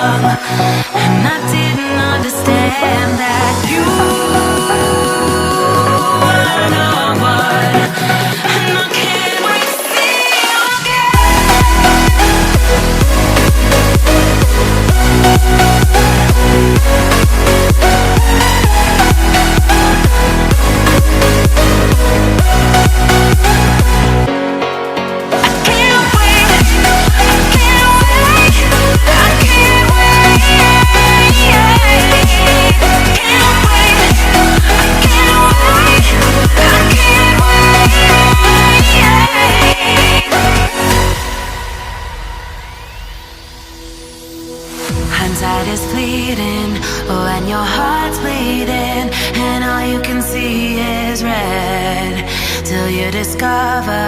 young, and I didn't understand that you were the one, and I can't wait to see you hindsight is fleeting when your heart's bleeding and all you can see is red, till you discover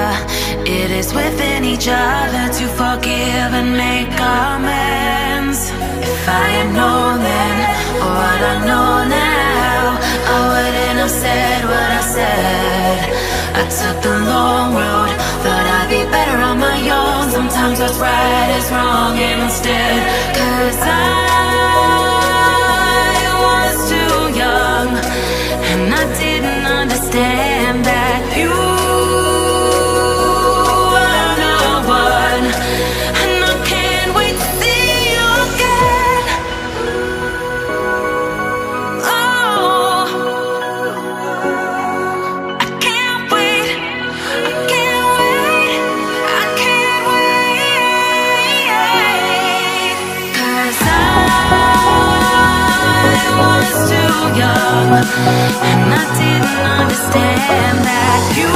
it is within each other to forgive and make amends. If I had known then what I know now, I wouldn't have said what I said. I took the long road, thought I'd be better on my own. Sometimes what's right is wrong instead, 'cause I was too young, and I didn't understand that you were the one, and I can't wait to see you again. Oh, I can't wait, I can't wait, I can't wait, 'cause I was too young, and I didn't understand that you